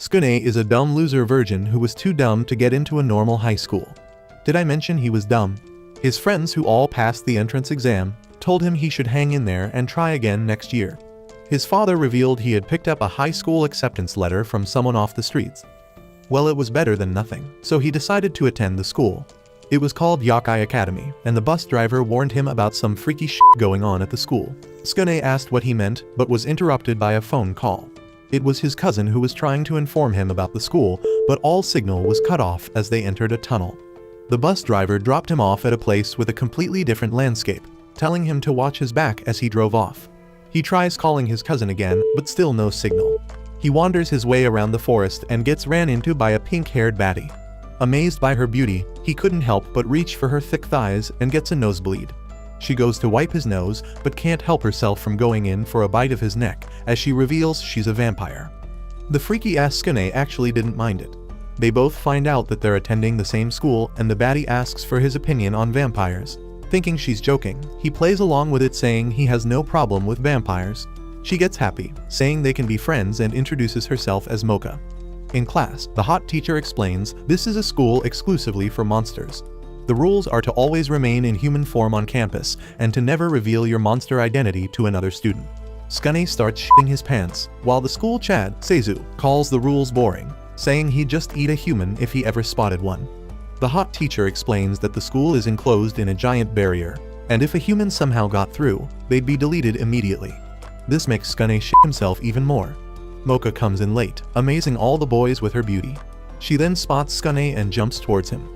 Tsukune is a dumb loser virgin who was too dumb to get into a normal high school. Did I mention he was dumb? His friends who all passed the entrance exam told him he should hang in there and try again next year. His father revealed he had picked up a high school acceptance letter from someone off the streets. Well, it was better than nothing, so he decided to attend the school. It was called Youkai Academy, and the bus driver warned him about some freaky shit going on at the school. Tsukune asked what he meant, but was interrupted by a phone call. It was his cousin who was trying to inform him about the school, but all signal was cut off as they entered a tunnel. The bus driver dropped him off at a place with a completely different landscape, telling him to watch his back as he drove off. He tries calling his cousin again, but still no signal. He wanders his way around the forest and gets ran into by a pink-haired baddie. Amazed by her beauty, he couldn't help but reach for her thick thighs and gets a nosebleed. She goes to wipe his nose, but can't help herself from going in for a bite of his neck, as she reveals she's a vampire. The freaky-ass Tsukune actually didn't mind it. They both find out that they're attending the same school, and the baddie asks for his opinion on vampires. Thinking she's joking, he plays along with it, saying he has no problem with vampires. She gets happy, saying they can be friends, and introduces herself as Moka. In class, the hot teacher explains this is a school exclusively for monsters. The rules are to always remain in human form on campus, and to never reveal your monster identity to another student. Tsukune starts shitting his pants, while the school Chad, Seizu, calls the rules boring, saying he'd just eat a human if he ever spotted one. The hot teacher explains that the school is enclosed in a giant barrier, and if a human somehow got through, they'd be deleted immediately. This makes Tsukune shit himself even more. Moka comes in late, amazing all the boys with her beauty. She then spots Tsukune and jumps towards him.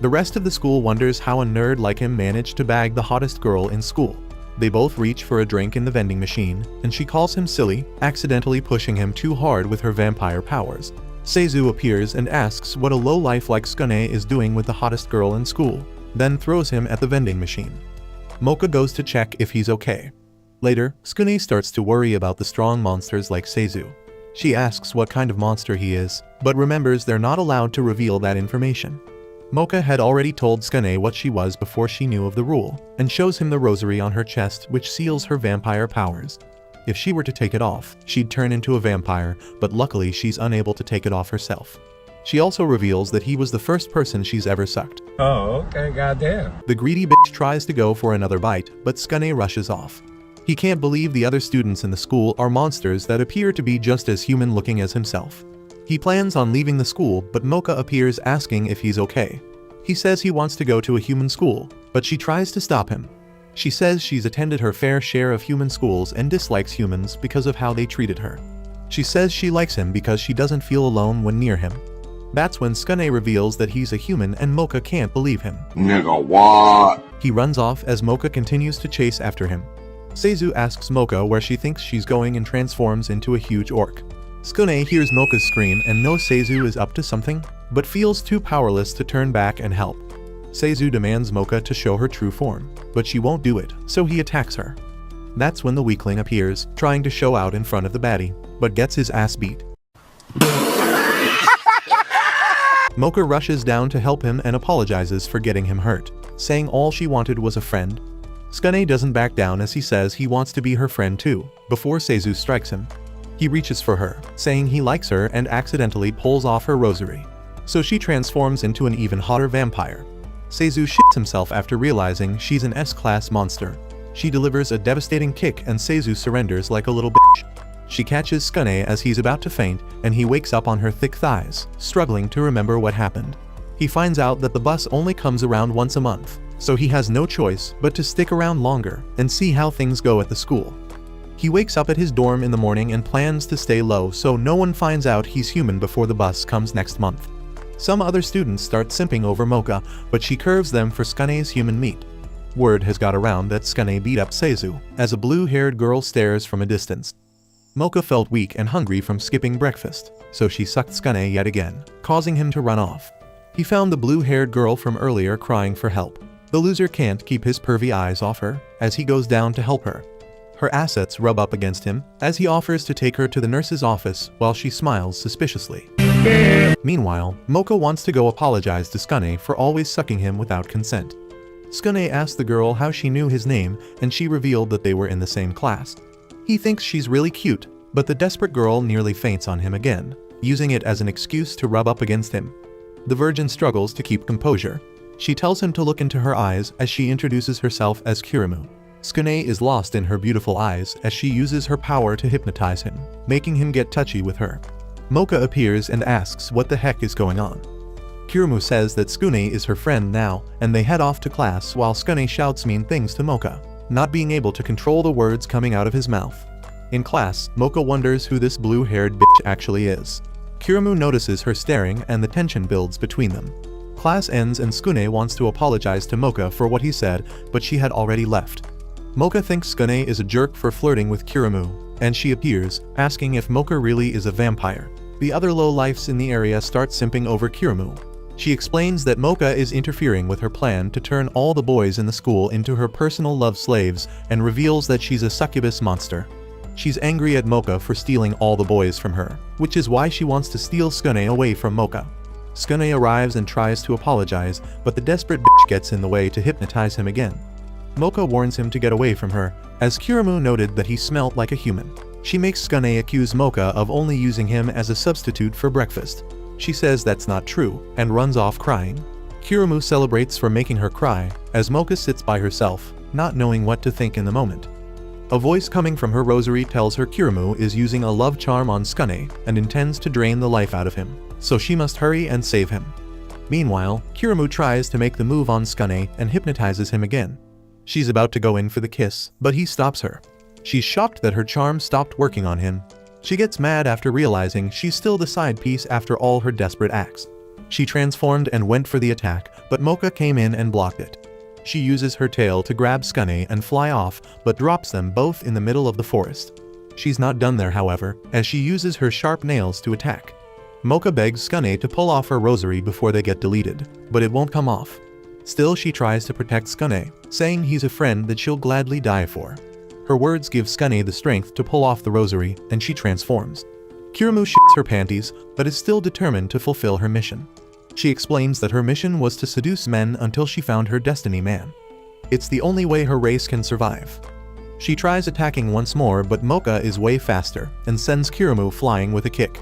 The rest of the school wonders how a nerd like him managed to bag the hottest girl in school. They both reach for a drink in the vending machine, and she calls him silly, accidentally pushing him too hard with her vampire powers. Seizu appears and asks what a lowlife like Tsukune is doing with the hottest girl in school, then throws him at the vending machine. Moka goes to check if he's okay. Later, Tsukune starts to worry about the strong monsters like Seizu. She asks what kind of monster he is, but remembers they're not allowed to reveal that information. Moka had already told Tsukune what she was before she knew of the rule, and shows him the rosary on her chest which seals her vampire powers. If she were to take it off, she'd turn into a vampire, but luckily she's unable to take it off herself. She also reveals that he was the first person she's ever sucked. Oh, okay, goddamn. The greedy bitch tries to go for another bite, but Tsukune rushes off. He can't believe the other students in the school are monsters that appear to be just as human-looking as himself. He plans on leaving the school, but Moka appears asking if he's okay. He says he wants to go to a human school, but she tries to stop him. She says she's attended her fair share of human schools and dislikes humans because of how they treated her. She says she likes him because she doesn't feel alone when near him. That's when Tsukune reveals that he's a human, and Moka can't believe him. Nigga, what? He runs off as Moka continues to chase after him. Seizu asks Moka where she thinks she's going and transforms into a huge orc. Tsukune hears Moka's scream and knows Seizu is up to something, but feels too powerless to turn back and help. Seizu demands Moka to show her true form, but she won't do it, so he attacks her. That's when the weakling appears, trying to show out in front of the baddie, but gets his ass beat. Moka rushes down to help him and apologizes for getting him hurt, saying all she wanted was a friend. Tsukune doesn't back down as he says he wants to be her friend too, before Seizu strikes him. He reaches for her, saying he likes her, and accidentally pulls off her rosary. So she transforms into an even hotter vampire. Seizu shits himself after realizing she's an S-class monster. She delivers a devastating kick and Seizu surrenders like a little bitch. She catches Tsukune as he's about to faint, and he wakes up on her thick thighs, struggling to remember what happened. He finds out that the bus only comes around once a month, so he has no choice but to stick around longer and see how things go at the school. He wakes up at his dorm in the morning and plans to stay low so no one finds out he's human before the bus comes next month. Some other students start simping over Moka, but she curves them for Tsukune's human meat. Word has got around that Tsukune beat up Seizu, as a blue-haired girl stares from a distance. Moka felt weak and hungry from skipping breakfast, so she sucked Tsukune yet again, causing him to run off. He found the blue-haired girl from earlier crying for help. The loser can't keep his pervy eyes off her, as he goes down to help her. Her assets rub up against him, as he offers to take her to the nurse's office while she smiles suspiciously. Meanwhile, Moka wants to go apologize to Tsukune for always sucking him without consent. Tsukune asked the girl how she knew his name, and she revealed that they were in the same class. He thinks she's really cute, but the desperate girl nearly faints on him again, using it as an excuse to rub up against him. The virgin struggles to keep composure. She tells him to look into her eyes as she introduces herself as Kirimu. Tsukune is lost in her beautiful eyes as she uses her power to hypnotize him, making him get touchy with her. Moka appears and asks what the heck is going on. Kirimu says that Tsukune is her friend now, and they head off to class while Tsukune shouts mean things to Moka, not being able to control the words coming out of his mouth. In class, Moka wonders who this blue-haired bitch actually is. Kirimu notices her staring and the tension builds between them. Class ends and Tsukune wants to apologize to Moka for what he said, but she had already left. Moka thinks Tsukune is a jerk for flirting with Kirimu, and she appears, asking if Moka really is a vampire. The other lowlifes in the area start simping over Kirimu. She explains that Moka is interfering with her plan to turn all the boys in the school into her personal love slaves and reveals that she's a succubus monster. She's angry at Moka for stealing all the boys from her, which is why she wants to steal Tsukune away from Moka. Tsukune arrives and tries to apologize, but the desperate bitch gets in the way to hypnotize him again. Moka warns him to get away from her, as Kirimu noted that he smelt like a human. She makes Tsukune accuse Moka of only using him as a substitute for breakfast. She says that's not true, and runs off crying. Kirimu celebrates for making her cry, as Moka sits by herself, not knowing what to think in the moment. A voice coming from her rosary tells her Kirimu is using a love charm on Tsukune and intends to drain the life out of him, so she must hurry and save him. Meanwhile, Kirimu tries to make the move on Tsukune and hypnotizes him again. She's about to go in for the kiss, but he stops her. She's shocked that her charm stopped working on him. She gets mad after realizing she's still the side piece after all her desperate acts. She transformed and went for the attack, but Moka came in and blocked it. She uses her tail to grab Tsukune and fly off, but drops them both in the middle of the forest. She's not done there, however, as she uses her sharp nails to attack. Moka begs Tsukune to pull off her rosary before they get deleted, but it won't come off. Still, she tries to protect Tsukune, saying he's a friend that she'll gladly die for. Her words give Tsukune the strength to pull off the rosary, and she transforms. Kirimu shits her panties, but is still determined to fulfill her mission. She explains that her mission was to seduce men until she found her destiny man. It's the only way her race can survive. She tries attacking once more, but Moka is way faster, and sends Kirimu flying with a kick.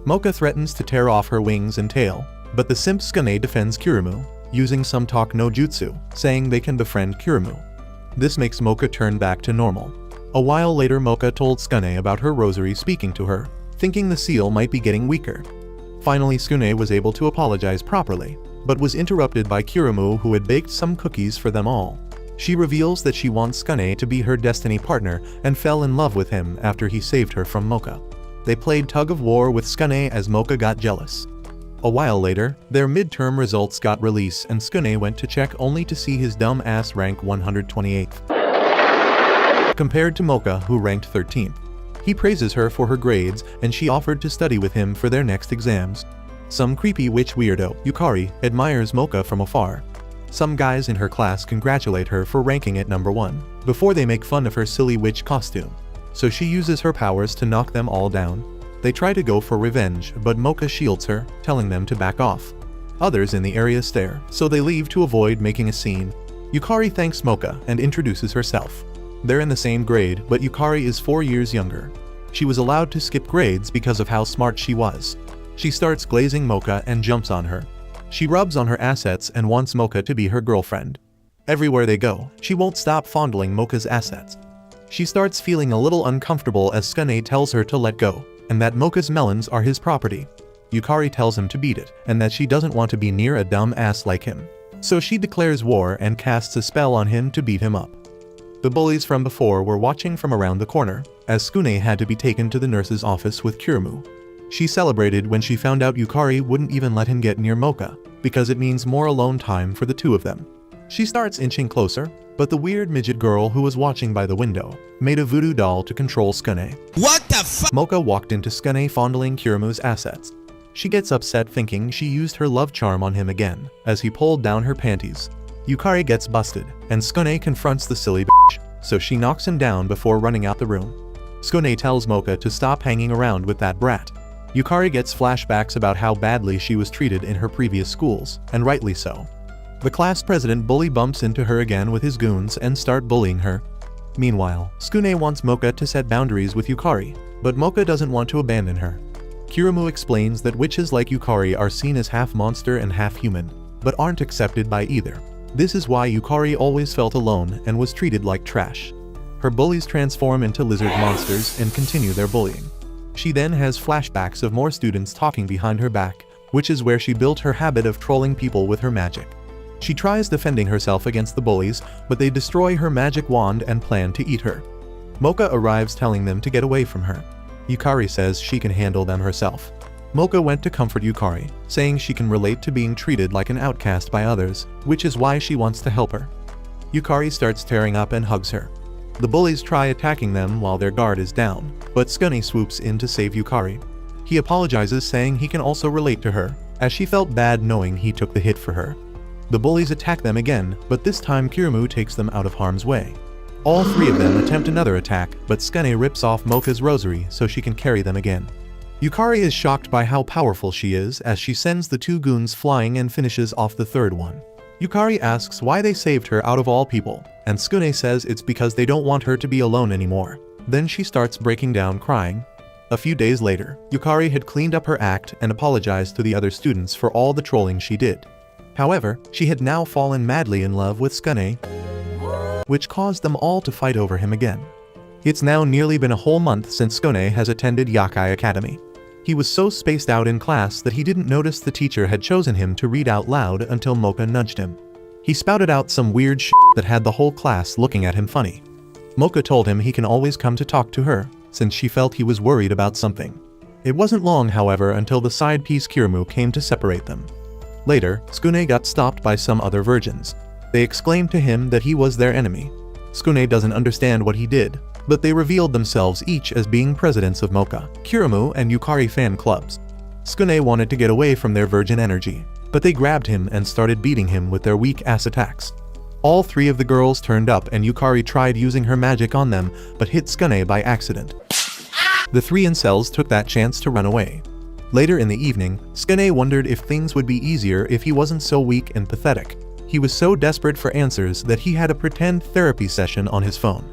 Moka threatens to tear off her wings and tail, but the simp Tsukune defends Kirimu, using some talk no jutsu, saying they can befriend Kirimu. This makes Moka turn back to normal. A while later, Moka told Tsukune about her rosary speaking to her, thinking the seal might be getting weaker. Finally, Tsukune was able to apologize properly, but was interrupted by Kirimu, who had baked some cookies for them all. She reveals that she wants Tsukune to be her destiny partner and fell in love with him after he saved her from Moka. They played tug of war with Tsukune as Moka got jealous. A while later, their midterm results got released and Tsukune went to check only to see his dumb ass rank 128th. Compared to Moka, who ranked 13th. He praises her for her grades and she offered to study with him for their next exams. Some creepy witch weirdo, Yukari, admires Moka from afar. Some guys in her class congratulate her for ranking at number 1, before they make fun of her silly witch costume. So she uses her powers to knock them all down. They try to go for revenge, but Moka shields her, telling them to back off. Others in the area stare, so they leave to avoid making a scene. Yukari thanks Moka and introduces herself. They're in the same grade, but Yukari is 4 years younger. She was allowed to skip grades because of how smart she was. She starts glazing Moka and jumps on her. She rubs on her assets and wants Moka to be her girlfriend. Everywhere they go, she won't stop fondling Moka's assets. She starts feeling a little uncomfortable as Tsukune tells her to let go, and that Moka's melons are his property. Yukari tells him to beat it, and that she doesn't want to be near a dumb ass like him. So she declares war and casts a spell on him to beat him up. The bullies from before were watching from around the corner, as Tsukune had to be taken to the nurse's office with Kirimu. She celebrated when she found out Yukari wouldn't even let him get near Moka, because it means more alone time for the two of them. She starts inching closer, but the weird midget girl who was watching by the window made a voodoo doll to control Tsukune. What the fuck? Moka walked into Tsukune fondling Kirimu's assets. She gets upset thinking she used her love charm on him again, as he pulled down her panties. Yukari gets busted, and Tsukune confronts the silly bitch, so she knocks him down before running out the room. Tsukune tells Moka to stop hanging around with that brat. Yukari gets flashbacks about how badly she was treated in her previous schools, and rightly so. The class president bully bumps into her again with his goons and start bullying her. Meanwhile, Tsukune wants Moka to set boundaries with Yukari, but Moka doesn't want to abandon her. Kirimu explains that witches like Yukari are seen as half monster and half human, but aren't accepted by either. This is why Yukari always felt alone and was treated like trash. Her bullies transform into lizard monsters and continue their bullying. She then has flashbacks of more students talking behind her back, which is where she built her habit of trolling people with her magic. She tries defending herself against the bullies, but they destroy her magic wand and plan to eat her. Moka arrives telling them to get away from her. Yukari says she can handle them herself. Moka went to comfort Yukari, saying she can relate to being treated like an outcast by others, which is why she wants to help her. Yukari starts tearing up and hugs her. The bullies try attacking them while their guard is down, but Tsukune swoops in to save Yukari. He apologizes, saying he can also relate to her, as she felt bad knowing he took the hit for her. The bullies attack them again, but this time Kirimu takes them out of harm's way. All three of them attempt another attack, but Tsukune rips off Moka's rosary so she can carry them again. Yukari is shocked by how powerful she is as she sends the two goons flying and finishes off the third one. Yukari asks why they saved her out of all people, and Tsukune says it's because they don't want her to be alone anymore. Then she starts breaking down crying. A few days later, Yukari had cleaned up her act and apologized to the other students for all the trolling she did. However, she had now fallen madly in love with Tsukune, which caused them all to fight over him again. It's now nearly been a whole month since Tsukune has attended Youkai Academy. He was so spaced out in class that he didn't notice the teacher had chosen him to read out loud until Moka nudged him. He spouted out some weird shit that had the whole class looking at him funny. Moka told him he can always come to talk to her, since she felt he was worried about something. It wasn't long, however, until the side piece Kirimu came to separate them. Later, Tsukune got stopped by some other virgins. They exclaimed to him that he was their enemy. Tsukune doesn't understand what he did, but they revealed themselves each as being presidents of Moka, Kirimu, and Yukari fan clubs. Tsukune wanted to get away from their virgin energy, but they grabbed him and started beating him with their weak-ass attacks. All three of the girls turned up and Yukari tried using her magic on them, but hit Tsukune by accident. The three incels took that chance to run away. Later in the evening, Tsukune wondered if things would be easier if he wasn't so weak and pathetic. He was so desperate for answers that he had a pretend therapy session on his phone.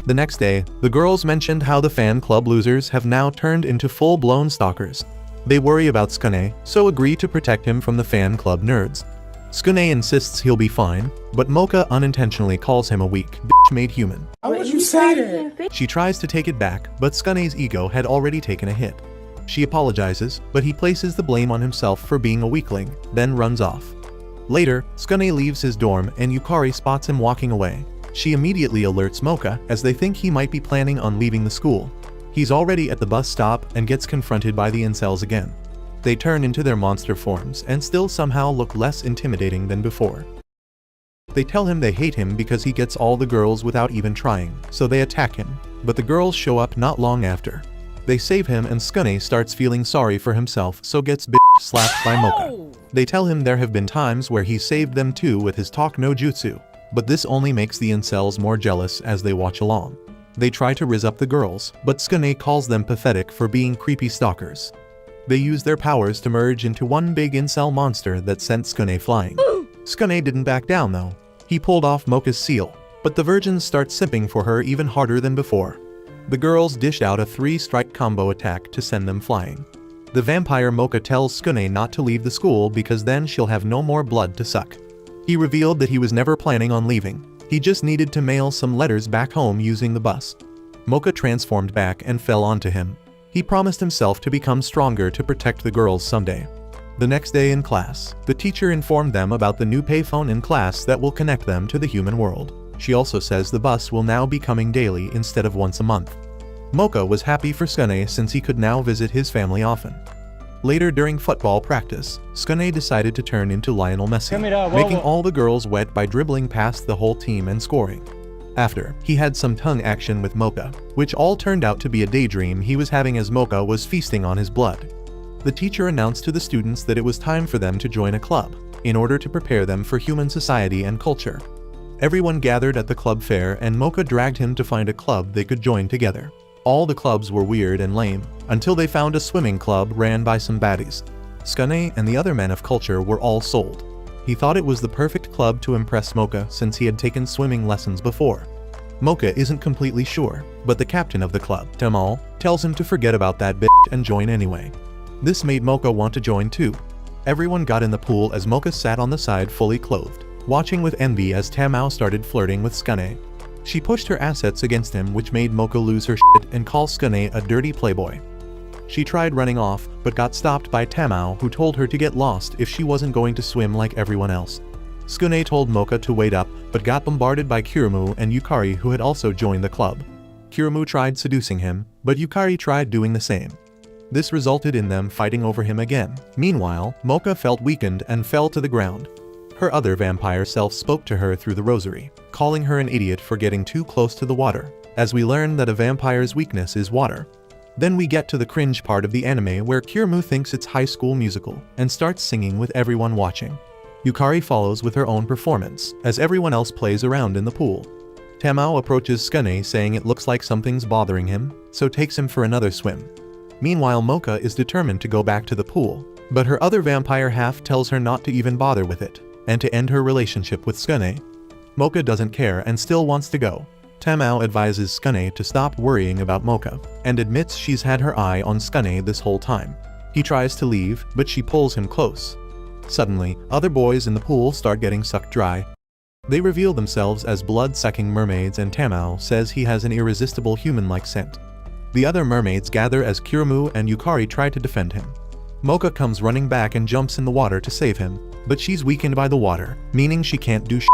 The next day, the girls mentioned how the fan club losers have now turned into full-blown stalkers. They worry about Tsukune, so agree to protect him from the fan club nerds. Tsukune insists he'll be fine, but Moka unintentionally calls him a weak, bitch-made human. Why would you say that? She tries to take it back, but Tsukune's ego had already taken a hit. She apologizes, but he places the blame on himself for being a weakling, then runs off. Later, Tsukune leaves his dorm and Yukari spots him walking away. She immediately alerts Moka as they think he might be planning on leaving the school. He's already at the bus stop and gets confronted by the incels again. They turn into their monster forms and still somehow look less intimidating than before. They tell him they hate him because he gets all the girls without even trying, so they attack him, but the girls show up not long after. They save him and Tsukune starts feeling sorry for himself, so gets slapped by Moka. They tell him there have been times where he's saved them too with his talk no jutsu, but this only makes the incels more jealous as they watch along. They try to rizz up the girls, but Tsukune calls them pathetic for being creepy stalkers. They use their powers to merge into one big incel monster that sent Tsukune flying. Tsukune didn't back down though. He pulled off Moka's seal, but the virgins start simping for her even harder than before. The girls dish out a 3-strike combo attack to send them flying. The vampire Moka tells Tsukune not to leave the school because then she'll have no more blood to suck. He revealed that he was never planning on leaving. He just needed to mail some letters back home using the bus. Moka transformed back and fell onto him. He promised himself to become stronger to protect the girls someday. The next day in class, the teacher informed them about the new payphone in class that will connect them to the human world. She also says the bus will now be coming daily instead of once a month. Moka was happy for Tsukune since he could now visit his family often. Later during football practice, Tsukune decided to turn into Lionel Messi, making all the girls wet by dribbling past the whole team and scoring. After, he had some tongue action with Moka, which all turned out to be a daydream he was having as Moka was feasting on his blood. The teacher announced to the students that it was time for them to join a club, in order to prepare them for human society and culture. Everyone gathered at the club fair and Moka dragged him to find a club they could join together. All the clubs were weird and lame, until they found a swimming club ran by some baddies. Tsukune and the other men of culture were all sold. He thought it was the perfect club to impress Moka since he had taken swimming lessons before. Moka isn't completely sure, but the captain of the club, Tamal, tells him to forget about that bitch and join anyway. This made Moka want to join too. Everyone got in the pool as Moka sat on the side fully clothed, watching with envy as Tamao started flirting with Tsukune. She pushed her assets against him, which made Moka lose her shit and call Tsukune a dirty playboy. She tried running off, but got stopped by Tamao, who told her to get lost if she wasn't going to swim like everyone else. Tsukune told Moka to wait up, but got bombarded by Kirimu and Yukari, who had also joined the club. Kirimu tried seducing him, but Yukari tried doing the same. This resulted in them fighting over him again. Meanwhile, Moka felt weakened and fell to the ground. Her other vampire self spoke to her through the rosary, calling her an idiot for getting too close to the water, as we learn that a vampire's weakness is water. Then we get to the cringe part of the anime where Kirimu thinks it's High School Musical and starts singing with everyone watching. Yukari follows with her own performance, as everyone else plays around in the pool. Tamao approaches Tsukune saying it looks like something's bothering him, so takes him for another swim. Meanwhile, Moka is determined to go back to the pool, but her other vampire half tells her not to even bother with it, and to end her relationship with Tsukune. Moka doesn't care and still wants to go. Tamao advises Tsukune to stop worrying about Moka, and admits she's had her eye on Tsukune this whole time. He tries to leave, but she pulls him close. Suddenly, other boys in the pool start getting sucked dry. They reveal themselves as blood-sucking mermaids, and Tamao says he has an irresistible human-like scent. The other mermaids gather as Kirimu and Yukari try to defend him. Moka comes running back and jumps in the water to save him, but she's weakened by the water, meaning she can't do shit.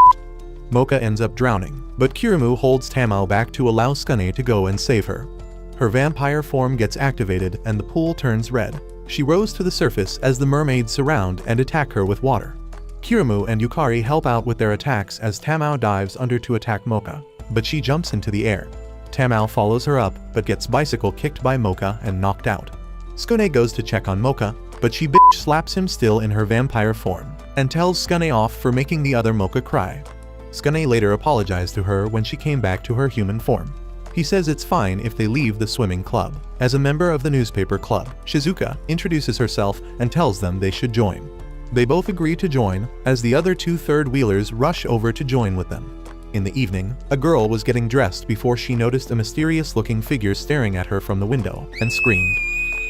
Moka ends up drowning, but Kirimu holds Tamao back to allow Tsukune to go and save her. Her vampire form gets activated and the pool turns red. She rose to the surface as the mermaids surround and attack her with water. Kirimu and Yukari help out with their attacks as Tamao dives under to attack Moka, but she jumps into the air. Tamao follows her up, but gets bicycle kicked by Moka and knocked out. Tsukune goes to check on Moka, but she bitch slaps him still in her vampire form, and tells Tsukune off for making the other Moka cry. Tsukune later apologized to her when she came back to her human form. He says it's fine if they leave the swimming club. As a member of the newspaper club, Shizuka introduces herself and tells them they should join. They both agree to join, as the other two third-wheelers rush over to join with them. In the evening, a girl was getting dressed before she noticed a mysterious-looking figure staring at her from the window, and screamed.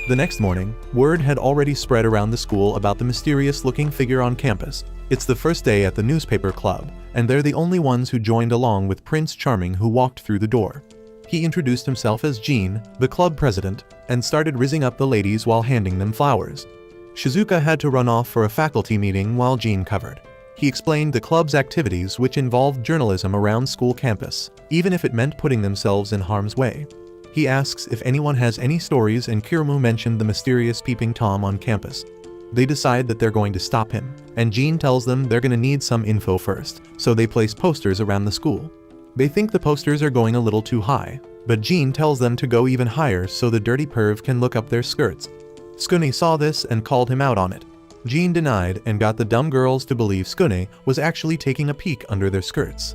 The next morning, word had already spread around the school about the mysterious-looking figure on campus. It's the first day at the newspaper club, and they're the only ones who joined along with Prince Charming, who walked through the door. He introduced himself as Jean, the club president, and started rizzing up the ladies while handing them flowers. Shizuka had to run off for a faculty meeting while Jean covered. He explained the club's activities, which involved journalism around school campus, even if it meant putting themselves in harm's way. He asks if anyone has any stories, and Kirimu mentioned the mysterious peeping Tom on campus. They decide that they're going to stop him, and Jean tells them they're going to need some info first, so they place posters around the school. They think the posters are going a little too high, but Jean tells them to go even higher so the dirty perv can look up their skirts. Tsukune saw this and called him out on it. Jean denied and got the dumb girls to believe Tsukune was actually taking a peek under their skirts.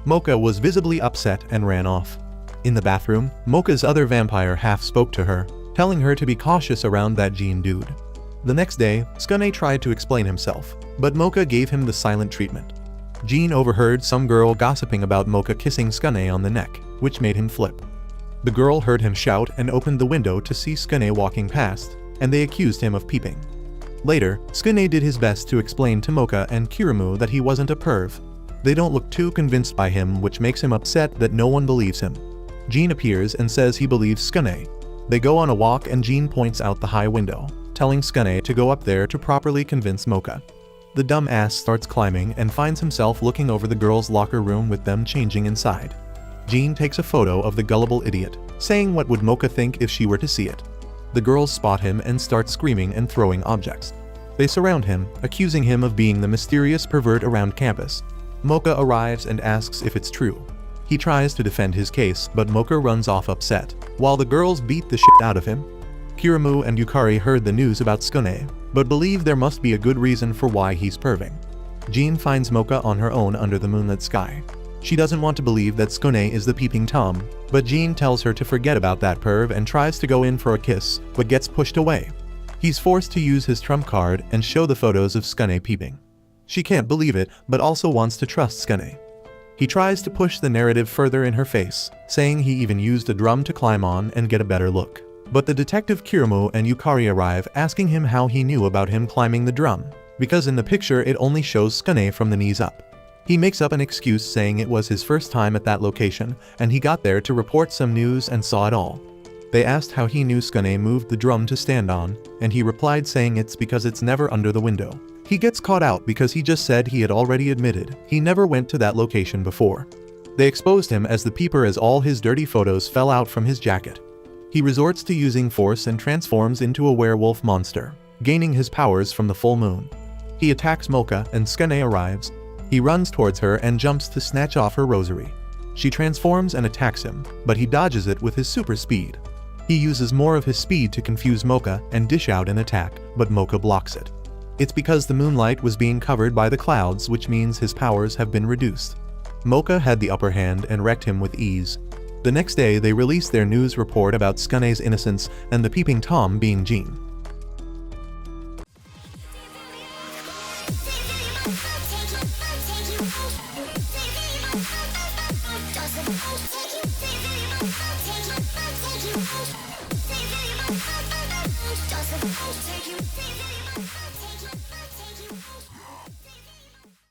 Moka was visibly upset and ran off. In the bathroom, Moka's other vampire half spoke to her, telling her to be cautious around that Jean dude. The next day, Tsukune tried to explain himself, but Moka gave him the silent treatment. Jean overheard some girl gossiping about Moka kissing Tsukune on the neck, which made him flip. The girl heard him shout and opened the window to see Tsukune walking past, and they accused him of peeping. Later, Tsukune did his best to explain to Moka and Kirimu that he wasn't a perv. They don't look too convinced by him, which makes him upset that no one believes him. Jean appears and says he believes Tsukune. They go on a walk and Jean points out the high window, telling Tsukune to go up there to properly convince Moka. The dumb ass starts climbing and finds himself looking over the girls' locker room with them changing inside. Jean takes a photo of the gullible idiot, saying what would Moka think if she were to see it. The girls spot him and start screaming and throwing objects. They surround him, accusing him of being the mysterious pervert around campus. Moka arrives and asks if it's true. He tries to defend his case, but Moka runs off upset, while the girls beat the shit out of him. Kirimu and Yukari heard the news about Tsukune, but believe there must be a good reason for why he's perving. Jean finds Moka on her own under the moonlit sky. She doesn't want to believe that Tsukune is the peeping Tom, but Jean tells her to forget about that perv and tries to go in for a kiss, but gets pushed away. He's forced to use his trump card and show the photos of Tsukune peeping. She can't believe it, but also wants to trust Tsukune. He tries to push the narrative further in her face, saying he even used a drum to climb on and get a better look. But the detective Kirimo and Yukari arrive, asking him how he knew about him climbing the drum, because in the picture it only shows Tsukune from the knees up. He makes up an excuse saying it was his first time at that location, and he got there to report some news and saw it all. They asked how he knew Tsukune moved the drum to stand on, and he replied saying it's because it's never under the window. He gets caught out because he just said he had already admitted he never went to that location before. They exposed him as the peeper as all his dirty photos fell out from his jacket. He resorts to using force and transforms into a werewolf monster, gaining his powers from the full moon. He attacks Moka and Tsukune arrives. He runs towards her and jumps to snatch off her rosary. She transforms and attacks him, but he dodges it with his super speed. He uses more of his speed to confuse Moka and dish out an attack, but Moka blocks it. It's because the moonlight was being covered by the clouds, which means his powers have been reduced. Moka had the upper hand and wrecked him with ease. The next day they released their news report about Tsukune's innocence and the peeping Tom being Jean. Take you